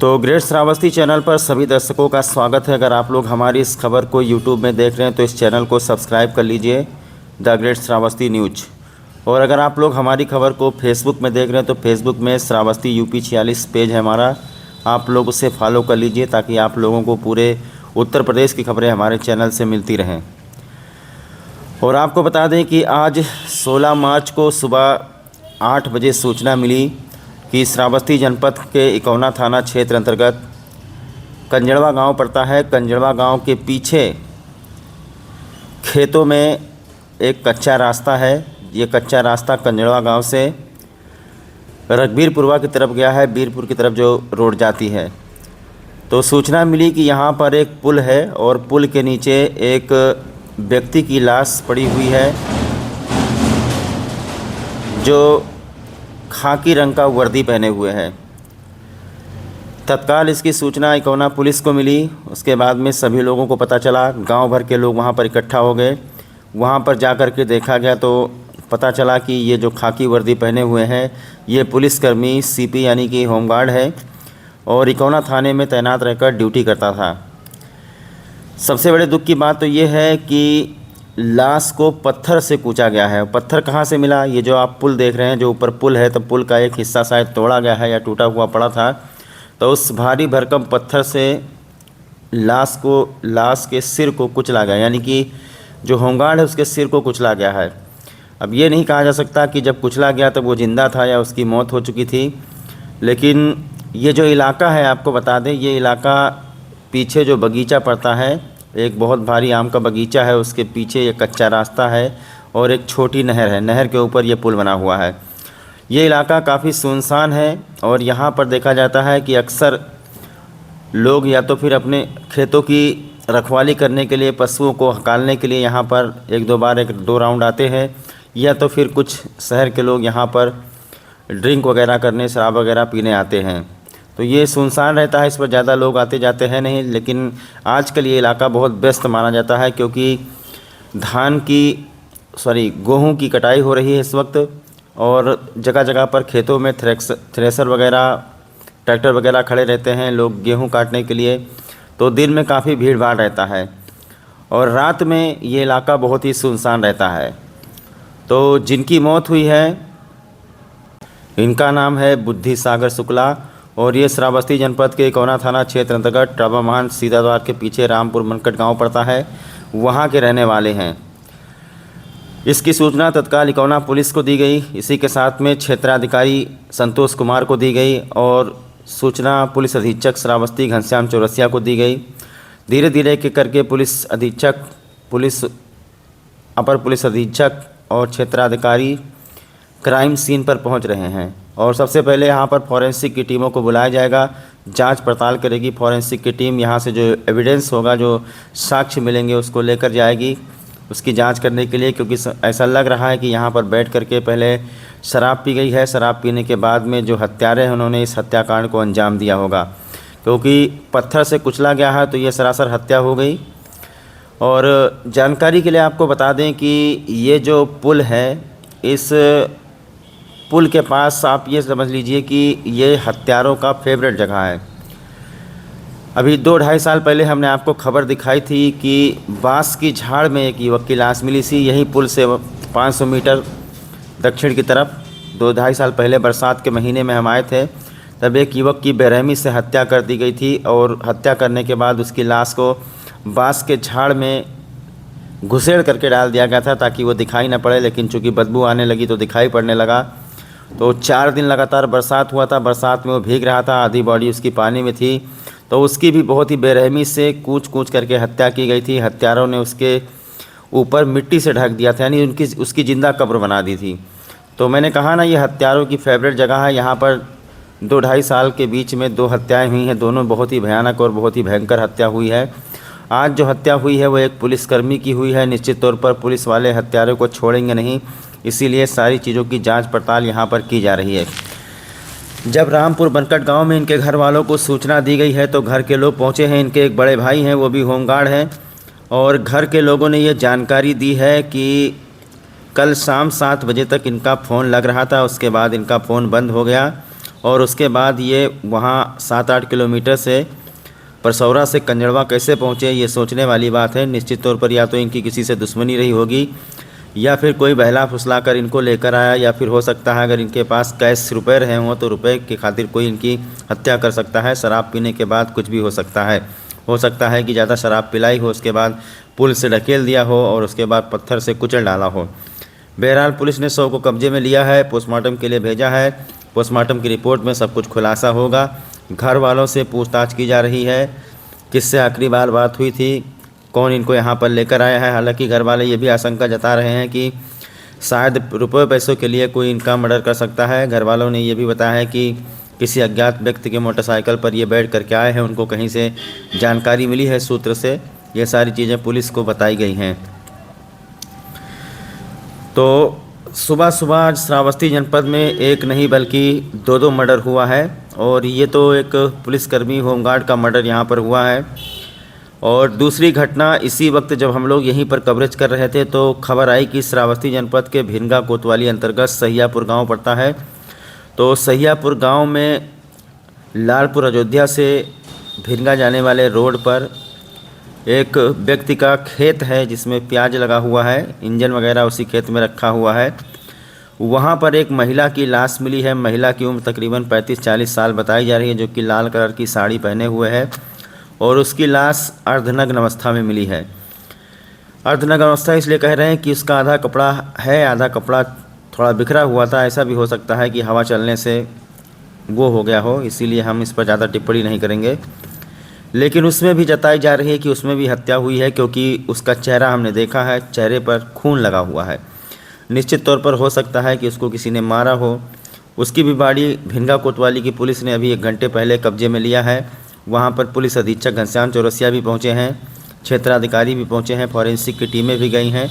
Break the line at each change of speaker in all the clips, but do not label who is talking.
तो great Shravasti channel पर सभी दर्शकों का स्वागत है। अगर आप लोग हमारी इस खबर को यूट्यूब में देख रहे हैं तो इस चैनल को सब्सक्राइब कर लीजिए, द ग्रेट श्रावस्ती न्यूज। और अगर आप लोग हमारी खबर को फेसबुक में देख रहे हैं तो फेसबुक में श्रावस्ती यूपी 46 पेज है हमारा, आप लोग उसे फॉलो कर लीजिए ताकि आप लोगों को पूरे उत्तर प्रदेश की खबरें हमारे चैनल से मिलती रहें। और आपको बता दें कि आज 16 मार्च को सुबह 8 बजे सूचना मिली कि श्रावस्ती जनपद के इकौना थाना क्षेत्र अंतर्गत कंजड़वा गांव पड़ता है। कंजड़वा गांव के पीछे खेतों में एक कच्चा रास्ता है। ये कच्चा रास्ता कंजड़वा गांव से रघबीरपुरवा की तरफ गया है, बीरपुर की तरफ जो रोड जाती है। तो सूचना मिली कि यहाँ पर एक पुल है और पुल के नीचे एक व्यक्ति की लाश पड़ी हुई है जो खाकी रंग का वर्दी पहने हुए है। तत्काल इसकी सूचना इकौना पुलिस को मिली। उसके बाद में सभी लोगों को पता चला, गांव भर के लोग वहां पर इकट्ठा हो गए। वहां पर जाकर के देखा गया तो पता चला कि ये जो खाकी वर्दी पहने हुए हैं ये पुलिसकर्मी सीपी यानी कि होमगार्ड है और इकौना थाने में तैनात रहकर ड्यूटी करता था। सबसे बड़े दुख की बात तो ये है कि लाश को पत्थर से कूचा गया है। पत्थर कहाँ से मिला? ये जो आप पुल देख रहे हैं, जो ऊपर पुल है, तो पुल का एक हिस्सा शायद तोड़ा गया है या टूटा हुआ पड़ा था, तो उस भारी भरकम पत्थर से लाश के सिर को कुचला गया, यानी कि जो होमगार्ड है उसके सिर को कुचला गया है। अब ये नहीं कहा जा सकता कि जब कुचला गया तब वो ज़िंदा था या उसकी मौत हो चुकी थी, लेकिन ये जो इलाका है आपको बता दें, ये इलाका पीछे जो बगीचा पड़ता है, एक बहुत भारी आम का बगीचा है, उसके पीछे ये कच्चा रास्ता है और एक छोटी नहर है। नहर के ऊपर ये पुल बना हुआ है। ये इलाका काफ़ी सुनसान है और यहाँ पर देखा जाता है कि अक्सर लोग या तो फिर अपने खेतों की रखवाली करने के लिए, पशुओं को हकालने के लिए यहाँ पर एक दो राउंड आते हैं, या तो फिर कुछ शहर के लोग यहाँ पर ड्रिंक वगैरह करने, शराब वगैरह पीने आते हैं। तो ये सुनसान रहता है, इस पर ज़्यादा लोग आते जाते हैं नहीं। लेकिन आजकल ये इलाका बहुत व्यस्त माना जाता है क्योंकि गेहूं की कटाई हो रही है इस वक्त और जगह जगह पर खेतों में थ्रेसर वगैरह, ट्रैक्टर वगैरह खड़े रहते हैं लोग गेहूं काटने के लिए। तो दिन में काफ़ी भीड़ भाड़ रहता है और रात में ये इलाका बहुत ही सुनसान रहता है। तो जिनकी मौत हुई है इनका नाम है बुद्धि सागर शुक्ला और ये श्रावस्ती जनपद के इकौना थाना क्षेत्र अंतर्गत टाबा महान सीधा द्वार के पीछे रामपुर मनकट गांव पड़ता है, वहां के रहने वाले हैं। इसकी सूचना तत्काल इकौना पुलिस को दी गई, इसी के साथ में क्षेत्राधिकारी संतोष कुमार को दी गई और सूचना पुलिस अधीक्षक श्रावस्ती घनश्याम चौरसिया को दी गई। धीरे धीरे एक करके पुलिस अधीक्षक, अपर पुलिस अधीक्षक और क्षेत्राधिकारी क्राइम सीन पर पहुंच रहे हैं और सबसे पहले यहां पर फॉरेंसिक की टीमों को बुलाया जाएगा, जांच पड़ताल करेगी। फॉरेंसिक की टीम यहां से जो एविडेंस होगा, जो साक्ष्य मिलेंगे, उसको लेकर जाएगी उसकी जांच करने के लिए, क्योंकि ऐसा लग रहा है कि यहां पर बैठ करके पहले शराब पी गई है। शराब पीने के बाद में जो हत्यारे हैं उन्होंने इस हत्याकांड को अंजाम दिया होगा, क्योंकि पत्थर से कुचला गया है तो ये सरासर हत्या हो गई। और जानकारी के लिए आपको बता दें कि ये जो पुल है, इस पुल के पास आप ये समझ लीजिए कि ये हत्यारों का फेवरेट जगह है। अभी 2-2.5 साल पहले हमने आपको खबर दिखाई थी कि बांस की झाड़ में एक युवक की लाश मिली थी, यही पुल से 500 मीटर दक्षिण की तरफ। 2-2.5 साल पहले बरसात के महीने में हम आए थे, तब एक युवक की बेरहमी से हत्या कर दी गई थी और हत्या करने के बाद उसकी लाश को बांस के झाड़ में घुसेड़ करके डाल दिया गया था ताकि वो दिखाई न पड़े, लेकिन चूँकि बदबू आने लगी तो दिखाई पड़ने लगा। तो 4 दिन लगातार बरसात हुआ था, बरसात में वो भीग रहा था, आधी बॉडी उसकी पानी में थी, तो उसकी भी बहुत ही बेरहमी से कूच करके हत्या की गई थी। हत्यारों ने उसके ऊपर मिट्टी से ढक दिया था, यानी उसकी ज़िंदा कब्र बना दी थी। तो मैंने कहा ना, ये हत्यारों की फेवरेट जगह है। यहाँ पर 2-2.5 साल के बीच में 2 हत्याएँ हुई हैं, दोनों बहुत ही भयानक और बहुत ही भयंकर हत्या हुई है। आज जो हत्या हुई है वो एक पुलिसकर्मी की हुई है। निश्चित तौर पर पुलिस वाले हत्यारों को छोड़ेंगे नहीं, इसीलिए सारी चीज़ों की जांच पड़ताल यहाँ पर की जा रही है। जब रामपुर बनकट गांव में इनके घर वालों को सूचना दी गई है तो घर के लोग पहुँचे हैं। इनके एक बड़े भाई हैं, वो भी होमगार्ड हैं, और घर के लोगों ने ये जानकारी दी है कि कल शाम 7 बजे तक इनका फ़ोन लग रहा था, उसके बाद इनका फ़ोन बंद हो गया और उसके बाद ये वहाँ 7-8 किलोमीटर से परसौरा से कंजड़वा कैसे पहुँचे, ये सोचने वाली बात है। निश्चित तौर पर या तो इनकी किसी से दुश्मनी रही होगी या फिर कोई बहला फुसला कर इनको लेकर आया, या फिर हो सकता है अगर इनके पास कैश रुपए रहे हों तो रुपए के खातिर कोई इनकी हत्या कर सकता है। शराब पीने के बाद कुछ भी हो सकता है। हो सकता है कि ज़्यादा शराब पिलाई हो, उसके बाद पुल से ढकेल दिया हो और उसके बाद पत्थर से कुचल डाला हो। बहरहाल पुलिस ने शव को कब्जे में लिया है, पोस्टमार्टम के लिए भेजा है। पोस्टमार्टम की रिपोर्ट में सब कुछ खुलासा होगा। घर वालों से पूछताछ की जा रही है, किससे आखिरी बार बात हुई थी, कौन इनको यहाँ पर लेकर आया है। हालांकि घर वाले ये भी आशंका जता रहे हैं कि शायद रुपये पैसों के लिए कोई इनका मर्डर कर सकता है। घर वालों ने ये भी बताया है कि किसी अज्ञात व्यक्ति के मोटरसाइकिल पर ये बैठ करके आए हैं, उनको कहीं से जानकारी मिली है सूत्र से। ये सारी चीज़ें पुलिस को बताई गई हैं। तो सुबह सुबह आज श्रावस्ती जनपद में एक नहीं बल्कि 2 मर्डर हुआ है, और ये तो एक पुलिसकर्मी होमगार्ड का मर्डर यहाँ पर हुआ है। और दूसरी घटना इसी वक्त जब हम लोग यहीं पर कवरेज कर रहे थे तो खबर आई कि श्रावस्ती जनपद के भिनगा कोतवाली अंतर्गत सहियापुर गांव पड़ता है। तो सहियापुर गांव में लालपुर अयोध्या से भिनगा जाने वाले रोड पर एक व्यक्ति का खेत है जिसमें प्याज लगा हुआ है, इंजन वगैरह उसी खेत में रखा हुआ है। वहाँ पर एक महिला की लाश मिली है। महिला की उम्र तकरीबन 35-40 साल बताई जा रही है, जो कि लाल कलर की साड़ी पहने हुए है, और उसकी लाश अर्धनग्न अवस्था में मिली है। अर्धनग्न अवस्था इसलिए कह रहे हैं कि उसका आधा कपड़ा है, आधा कपड़ा थोड़ा बिखरा हुआ था। ऐसा भी हो सकता है कि हवा चलने से वो हो गया हो, इसीलिए हम इस पर ज़्यादा टिप्पणी नहीं करेंगे। लेकिन उसमें भी जताई जा रही है कि उसमें भी हत्या हुई है, क्योंकि उसका चेहरा हमने देखा है, चेहरे पर खून लगा हुआ है। निश्चित तौर पर हो सकता है कि उसको किसी ने मारा हो। उसकी भी बॉडी भिनगा कोतवाली की पुलिस ने अभी 1 घंटे पहले कब्जे में लिया है। वहाँ पर पुलिस अधीक्षक घनश्याम चौरसिया भी पहुँचे हैं, क्षेत्राधिकारी भी पहुँचे हैं, फॉरेंसिक की टीमें भी गई हैं,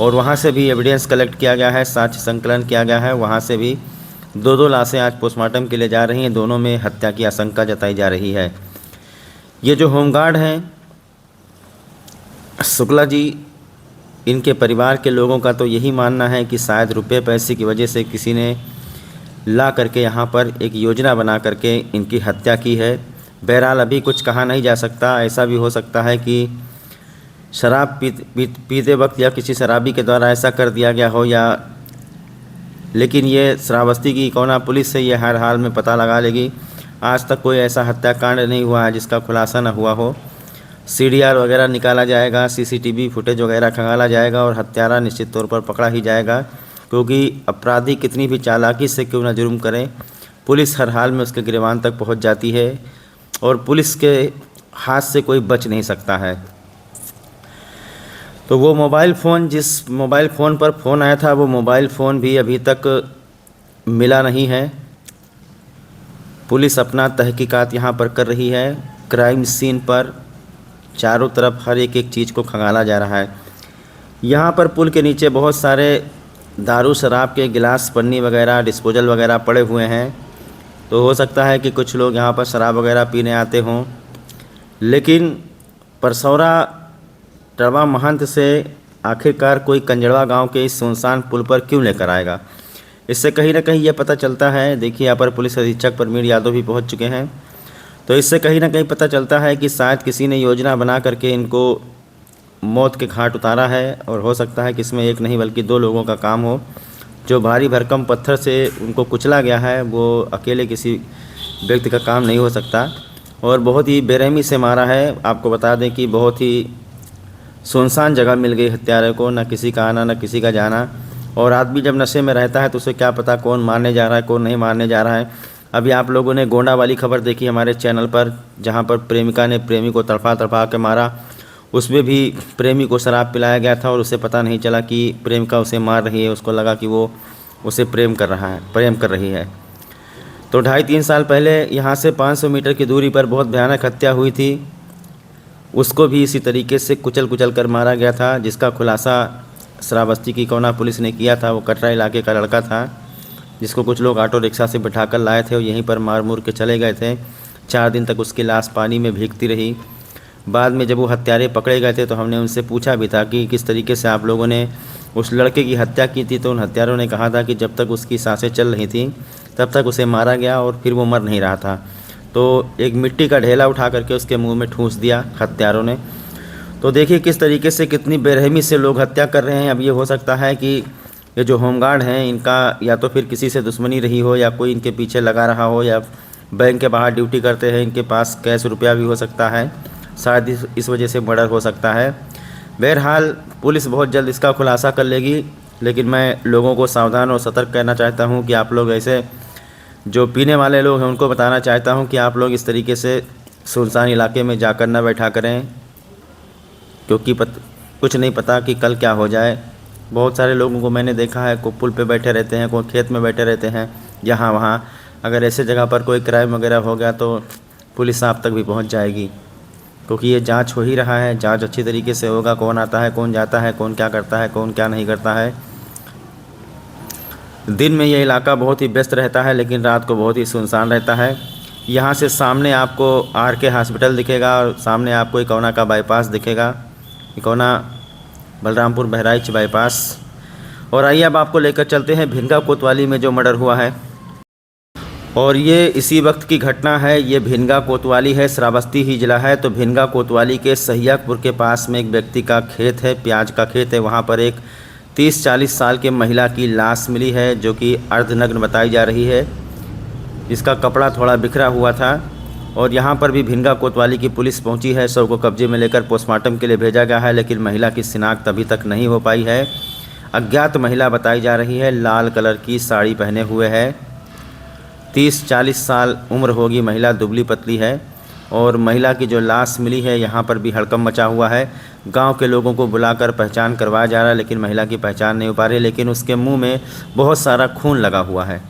और वहाँ से भी एविडेंस कलेक्ट किया गया है, साक्ष्य संकलन किया गया है। वहाँ से भी 2 लाशें आज पोस्टमार्टम के लिए जा रही हैं। दोनों में हत्या की आशंका जताई जा रही है। ये जो होमगार्ड हैं शुक्ला जी, इनके परिवार के लोगों का तो यही मानना है कि शायद रुपये पैसे की वजह से किसी ने ला करके यहाँ पर एक योजना बना करके इनकी हत्या की है। बहरहाल अभी कुछ कहा नहीं जा सकता। ऐसा भी हो सकता है कि शराब पीते वक्त या किसी शराबी के द्वारा ऐसा कर दिया गया हो, या लेकिन ये श्रावस्ती की कोना पुलिस से ये हर हाल में पता लगा लेगी। आज तक कोई ऐसा हत्याकांड नहीं हुआ है जिसका खुलासा न हुआ हो। CDR वगैरह निकाला जाएगा, CCTV फुटेज वगैरह खंगाला जाएगा, और हत्यारा निश्चित तौर पर पकड़ा ही जाएगा, क्योंकि अपराधी कितनी भी चालाकी से क्यों न जुर्म करें, पुलिस हर हाल में उसके गिरबान तक पहुंच जाती है, और पुलिस के हाथ से कोई बच नहीं सकता है। तो वो मोबाइल फ़ोन, जिस मोबाइल फ़ोन पर फ़ोन आया था, वो मोबाइल फ़ोन भी अभी तक मिला नहीं है। पुलिस अपना तहकीकात यहाँ पर कर रही है। क्राइम सीन पर चारों तरफ हर एक चीज़ को खंगाला जा रहा है। यहाँ पर पुल के नीचे बहुत सारे दारू शराब के गिलास, पन्नी वगैरह, डिस्पोजल वगैरह पड़े हुए हैं। तो हो सकता है कि कुछ लोग यहाँ पर शराब वगैरह पीने आते हों। लेकिन परसौरा टड़वा महंत से आखिरकार कोई कंजड़वा गांव के इस सुनसान पुल पर क्यों लेकर आएगा, इससे कहीं ना कहीं ये पता चलता है। देखिए यहाँ पर पुलिस अधीक्षक परमीर यादव भी पहुँच चुके हैं। तो इससे कहीं ना कहीं पता चलता है कि शायद किसी ने योजना बना करके इनको मौत के घाट उतारा है, और हो सकता है कि इसमें एक नहीं बल्कि 2 लोगों का काम हो। जो भारी भरकम पत्थर से उनको कुचला गया है वो अकेले किसी व्यक्ति का काम नहीं हो सकता, और बहुत ही बेरहमी से मारा है। आपको बता दें कि बहुत ही सुनसान जगह मिल गई हत्यारे को, न किसी का आना न किसी का जाना। और आदमी जब नशे में रहता है तो उसे क्या पता कौन मारने जा रहा है, कौन नहीं मारने जा रहा है। अभी आप लोगों ने गोंडा वाली खबर देखी हमारे चैनल पर, जहां पर प्रेमिका ने प्रेमी को तड़पा के मारा। उसमें भी प्रेमी को शराब पिलाया गया था और उसे पता नहीं चला कि प्रेमिका उसे मार रही है। उसको लगा कि वो उसे प्रेम कर रही है। तो 2.5-3 साल पहले यहाँ से 500 मीटर की दूरी पर बहुत भयानक हत्या हुई थी। उसको भी इसी तरीके से कुचल कर मारा गया था, जिसका खुलासा श्रावस्ती की कोना पुलिस ने किया था। वो कटरा इलाके का लड़का था, जिसको कुछ लोग ऑटो रिक्शा से बिठाकर लाए थे और यहीं पर मार मुर के चले गए थे। 4 दिन तक उसकी लाश पानी में भीगती रही। बाद में जब वो हत्यारे पकड़े गए थे तो हमने उनसे पूछा भी था कि किस तरीके से आप लोगों ने उस लड़के की हत्या की थी, तो उन हत्यारों ने कहा था कि जब तक उसकी सांसें चल रही थी तब तक उसे मारा गया और फिर वो मर नहीं रहा था। तो एक मिट्टी का ढेला उठा करके उसके मुंह में ठूंस दिया हत्यारों ने। तो देखिए किस तरीके से, कितनी बेरहमी से लोग हत्या कर रहे हैं। अब ये हो सकता है कि ये जो होमगार्ड हैं इनका या तो फिर किसी से दुश्मनी रही हो, या कोई इनके पीछे लगा रहा हो, या बैंक के बाहर ड्यूटी करते हैं, इनके पास कैश रुपया भी हो सकता है, शायद इस वजह से मर्डर हो सकता है। बहरहाल पुलिस बहुत जल्द इसका खुलासा कर लेगी, लेकिन मैं लोगों को सावधान और सतर्क करना चाहता हूँ कि आप लोग ऐसे जो पीने वाले लोग हैं उनको बताना चाहता हूँ कि आप लोग इस तरीके से सुनसान इलाके में जाकर न बैठा करें, क्योंकि कुछ नहीं पता कि कल क्या हो जाए। बहुत सारे लोगों को मैंने देखा है, कोई पुल पे बैठे रहते हैं, कोई खेत में बैठे रहते हैं, यहाँ वहाँ। अगर ऐसे जगह पर कोई क्राइम वगैरह हो गया तो पुलिस आप तक भी पहुँच जाएगी, क्योंकि ये जांच हो ही रहा है। जांच अच्छी तरीके से होगा, कौन आता है, कौन जाता है, कौन क्या करता है, कौन क्या नहीं करता है। दिन में ये इलाका बहुत ही व्यस्त रहता है, लेकिन रात को बहुत ही सुनसान रहता है। यहाँ से सामने आपको RK हॉस्पिटल दिखेगा और सामने आपको इकौना का बाईपास दिखेगा, इकौना बलरामपुर बहराइच बाईपास। और आइए अब आपको लेकर चलते हैं भिनगा कोतवाली में जो मर्डर हुआ है। और ये इसी वक्त की घटना है। ये भिनगा कोतवाली है, श्रावस्ती ही जिला है। तो भिनगा कोतवाली के सहियापुर के पास में एक व्यक्ति का खेत है, प्याज का खेत है। वहाँ पर एक 30-40 साल के महिला की लाश मिली है, जो कि अर्धनग्न बताई जा रही है, जिसका कपड़ा थोड़ा बिखरा हुआ था। और यहाँ पर भी भिनगा कोतवाली की पुलिस पहुँची है, शव को कब्जे में लेकर पोस्टमार्टम के लिए भेजा गया है, लेकिन महिला की शिनाख्त अभी तक नहीं हो पाई है। अज्ञात महिला बताई जा रही है, लाल कलर की साड़ी पहने हुए है, 30-40 साल उम्र होगी, महिला दुबली पतली है। और महिला की जो लाश मिली है, यहाँ पर भी हड़कंप मचा हुआ है। गांव के लोगों को बुलाकर पहचान करवाया जा रहा है, लेकिन महिला की पहचान नहीं हो पा रही, लेकिन उसके मुंह में बहुत सारा खून लगा हुआ है।